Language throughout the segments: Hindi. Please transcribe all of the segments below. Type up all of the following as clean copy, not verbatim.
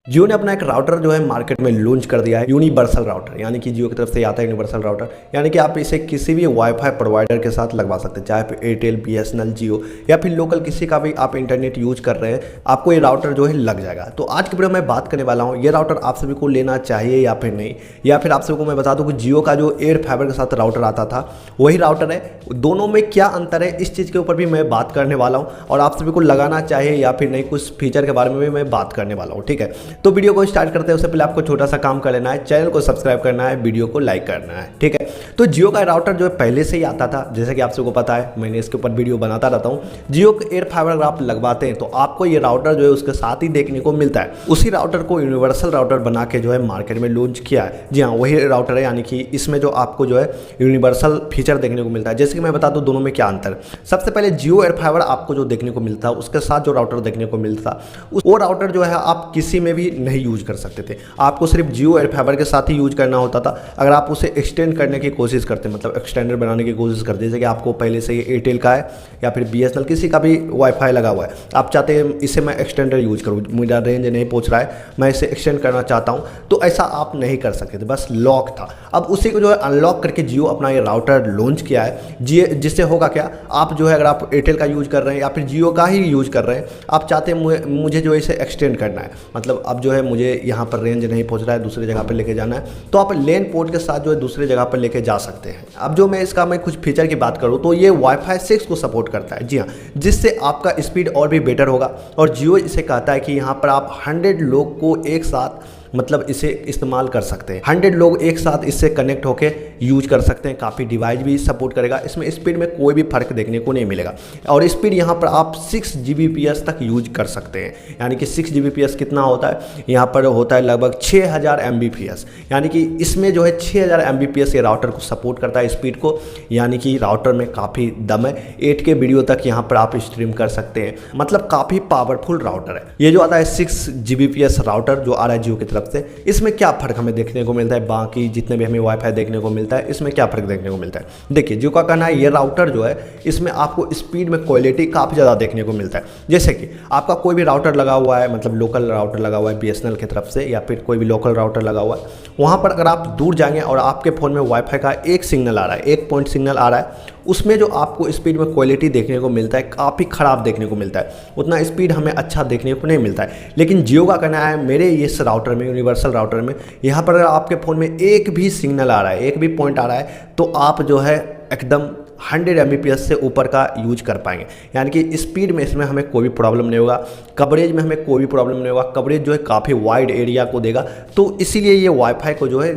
जियो ने अपना एक राउटर जो है मार्केट में लॉन्च कर दिया है, यूनिवर्सल राउटर। यानी कि जियो की तरफ से आता है यूनिवर्सल राउटर, यानी कि आप इसे किसी भी वाईफाई प्रोवाइडर के साथ लगवा सकते हैं, चाहे फिर एयरटेल, बीएसएनएल, जियो या फिर लोकल किसी का भी आप इंटरनेट यूज कर रहे हैं, आपको ये राउटर जो है लग जाएगा। तो आज की वीडियो में बात करने वाला हूँ, ये राउटर आप सभी को लेना चाहिए या फिर नहीं, या फिर आप सभी को मैं बता दूँ कि जियो का जो एयर फाइबर के साथ राउटर आता था वही राउटर है, दोनों में क्या अंतर है, इस चीज़ के ऊपर भी मैं बात करने वाला हूँ। और आप सभी को लगाना चाहिए या फिर नहीं, कुछ फीचर के बारे में भी मैं बात करने वाला हूँ। ठीक है, तो वीडियो को स्टार्ट करते हैं उससे पहले आपको छोटा सा काम कर लेना है, चैनल को सब्सक्राइब करना है, वीडियो को लाइक करना है। ठीक है, तो जियो का राउटर जो है पहले से ही आता था, जैसे कि आप सबको पता है, मैंने इसके ऊपर वीडियो बनाता रहता हूँ। जियो के एयर फाइबर अगर आप लगवाते हैं तो आपको ये राउटर जो है उसके साथ ही देखने को मिलता है। उसी राउटर को यूनिवर्सल राउटर बना के जो है मार्केट में लॉन्च किया है। जी हाँ, वही राउटर है, यानी कि इसमें जो आपको जो है यूनिवर्सल फीचर देखने को मिलता है। जैसे कि मैं बता दूँ दोनों में क्या अंतर। सबसे पहले जियो एयर फाइबर आपको जो देखने को मिलता है, उसके साथ जो राउटर देखने को मिलता, वो राउटर जो है आप किसी में भी नहीं यूज कर सकते थे, आपको सिर्फ जियो एयर फाइबर के साथ ही यूज करना होता था। अगर आप उसे एक्सटेंड करने की कोशिश करते, मतलब एक्सटेंडर बनाने की कोशिश करते, जैसे कि आपको पहले से ये एयरटेल का है या फिर बीएसएनएल किसी का भी वाईफाई लगा हुआ है, आप चाहते हैं इसे मैं एक्सटेंडर यूज करूँ, मेरा रेंज नहीं पहुंच रहा है, मैं इसे एक्सटेंड करना चाहता हूं, तो ऐसा आप नहीं कर सकते थे, बस लॉक था। अब उसी को जो है अनलॉक करके जियो अपना ये राउटर लॉन्च किया है, जिससे होगा क्या, आप जो है अगर आप एयरटेल का यूज कर रहे हैं या फिर जियो का ही यूज कर रहे हैं, आप चाहते हैं मुझे जो है इसे एक्सटेंड करना है, मतलब अब जो है मुझे यहाँ पर रेंज नहीं पहुंच रहा है, दूसरी जगह पर लेके जाना है, तो आप लैन पोर्ट के साथ जो है दूसरी जगह पर लेके जा सकते हैं। अब जो मैं कुछ फीचर की बात करूं तो ये वाईफाई 6 को सपोर्ट करता है। जी हाँ, जिससे आपका स्पीड और भी बेटर होगा। और जियो इसे कहता है कि यहाँ पर आप 100 लोग को एक साथ मतलब इसे इस्तेमाल कर सकते हैं, 100 लोग एक साथ इससे कनेक्ट होकर यूज कर सकते हैं। काफ़ी डिवाइस भी सपोर्ट करेगा, इसमें स्पीड में कोई भी फर्क देखने को नहीं मिलेगा। और स्पीड यहाँ पर आप 6 Gbps तक यूज कर सकते हैं। यानी कि 6 Gbps कितना होता है, यहाँ पर होता है लगभग 6000 Mbps। यानी कि इसमें जो है 6000 Mbps ये राउटर को सपोर्ट करता है स्पीड को, यानी कि राउटर में काफ़ी दम है। 8K वीडियो तक यहाँ पर आप स्ट्रीम कर सकते हैं, मतलब काफ़ी पावरफुल राउटर है। ये जो आता है 6 Gbps राउटर जो आ रहा है जियो की तरफ से, इसमें क्या फर्क हमें देखने को मिलता है, बाकी जितने भी हमें वाईफाई देखने को मिलता है, इसमें क्या फर्क देखने को मिलता है। देखिए, जियो का कहना है ये राउटर जो है इसमें आपको स्पीड में क्वालिटी काफ़ी ज़्यादा देखने को मिलता है। जैसे कि आपका कोई भी राउटर लगा हुआ है, मतलब लोकल राउटर लगा हुआ है बीएसएनएल की तरफ से, या फिर कोई भी लोकल राउटर लगा हुआ है, वहाँ पर अगर आप दूर जाएंगे और आपके फ़ोन में वाईफाई का एक सिग्नल आ रहा है, एक पॉइंट सिग्नल आ रहा है, उसमें जो आपको स्पीड में क्वालिटी देखने को मिलता है काफ़ी ख़राब देखने को मिलता है, उतना स्पीड हमें अच्छा देखने को नहीं मिलता है। लेकिन जियो का कहना है मेरे इस राउटर में, यूनिवर्सल राउटर में, यहाँ पर अगर आपके फ़ोन में एक भी सिग्नल आ रहा है, एक भी पॉइंट आ रहा है, तो आप जो है एकदम 100 Mbps से ऊपर का यूज कर पाएंगे। यानी कि स्पीड में इसमें हमें कोई भी प्रॉब्लम नहीं होगा, कवरेज में हमें कोई भी प्रॉब्लम नहीं होगा, कवरेज जो है काफ़ी वाइड एरिया को देगा। तो इसीलिए ये वाईफाई को जो है,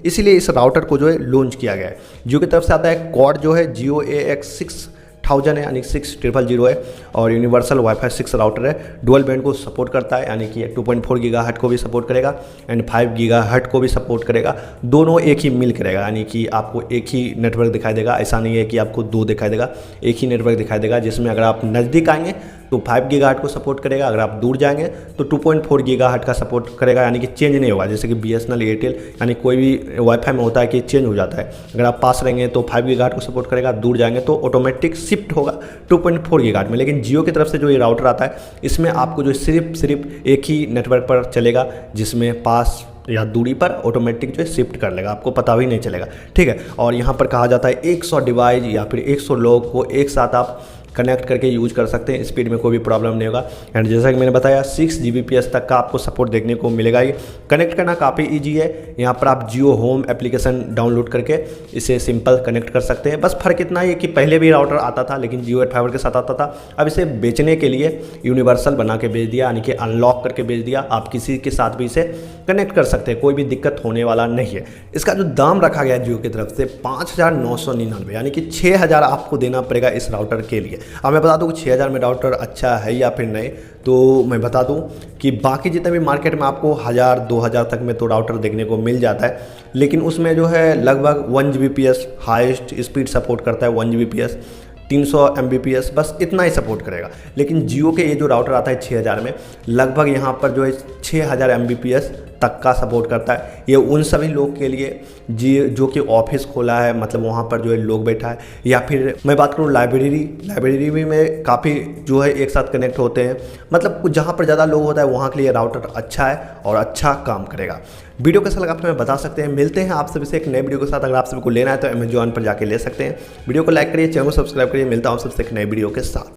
इसीलिए इस राउटर को जो है लॉन्च किया गया है। जियो की तरफ से आता है कॉड जो है जियो AX6000 है, यानी 6000 है, और यूनिवर्सल वाईफाई 6 राउटर है। डुअल बैंड को सपोर्ट करता है, यानी कि 2.4 GHz को भी सपोर्ट करेगा एंड 5 GHz को भी सपोर्ट करेगा। दोनों एक ही मिल करेगा, यानी कि आपको एक ही नेटवर्क दिखाई देगा, ऐसा नहीं है कि आपको दो दिखाई देगा, एक ही नेटवर्क दिखाई देगा, जिसमें अगर आप नज़दीक आएंगे तो 5 GHz को सपोर्ट करेगा, अगर आप दूर जाएंगे तो 2.4 GHz का सपोर्ट करेगा। यानी कि चेंज नहीं होगा, जैसे कि बीएसएनएल, एयरटेल, यानी कोई भी वाईफाई में होता है कि चेंज हो जाता है। अगर आप पास रहेंगे तो 5 GHz को सपोर्ट करेगा, दूर जाएंगे तो ऑटोमेटिक शिफ्ट होगा 2.4 GHz में। लेकिन जियो की तरफ से जो ये राउटर आता है, इसमें आपको जो सिर्फ एक ही नेटवर्क पर चलेगा, जिसमें पास या दूरी पर ऑटोमेटिक जो है शिफ्ट कर लेगा, आपको पता भी नहीं चलेगा। ठीक है, और यहाँ पर कहा जाता है 100 डिवाइस या फिर 100 लोग को एक साथ आप कनेक्ट करके यूज कर सकते हैं, स्पीड में कोई भी प्रॉब्लम नहीं होगा। एंड जैसा कि मैंने बताया 6 Gbps तक का आपको सपोर्ट देखने को मिलेगा। ये कनेक्ट करना काफ़ी इजी है, यहाँ पर आप जियो होम एप्लीकेशन डाउनलोड करके इसे सिंपल कनेक्ट कर सकते हैं। बस फर्क इतना ही है कि पहले भी राउटर आता था, लेकिन जियो एयर फाइबर के साथ आता था, अब इसे बेचने के लिए यूनिवर्सल बना के बेच दिया, यानी कि अनलॉक करके बेच दिया। आप किसी के साथ भी इसे कनेक्ट कर सकते हैं, कोई भी दिक्कत होने वाला नहीं है। इसका जो दाम रखा गया जियो की तरफ से 5999, यानी कि 6000 आपको देना पड़ेगा इस राउटर के लिए। अब मैं बता दूं कि 6000 में राउटर अच्छा है या फिर नहीं, तो मैं बता दूं कि बाकी जितने भी मार्केट में आपको 1000-2000 तक में तो राउटर देखने को मिल जाता है, लेकिन उसमें जो है लगभग 1 Gbps हाईएस्ट स्पीड सपोर्ट करता है, 1 Gbps 300 Mbps, बस इतना ही सपोर्ट करेगा। लेकिन जियो के ये जो राउटर आता है 6000 में, लगभग यहाँ पर जो है 6000 Mbps तक का सपोर्ट करता है। ये उन सभी लोग के लिए जो कि ऑफिस खोला है, मतलब वहाँ पर जो है लोग बैठा है, या फिर मैं बात करूँ लाइब्रेरी में काफ़ी जो है एक साथ कनेक्ट होते हैं, मतलब जहाँ पर ज़्यादा लोग होता है वहाँ के लिए राउटर अच्छा है और अच्छा काम करेगा। वीडियो कैसा लगा आप हमें बता सकते हैं। मिलते हैं आप सभी से एक नए वीडियो के साथ। अगर आप सभी को लेना है तो अमेजॉन पर जाके ले सकते हैं। वीडियो को लाइक करिए, चैनल को सब्सक्राइब करिए। मिलता हूँ सबसे एक नए वीडियो के साथ।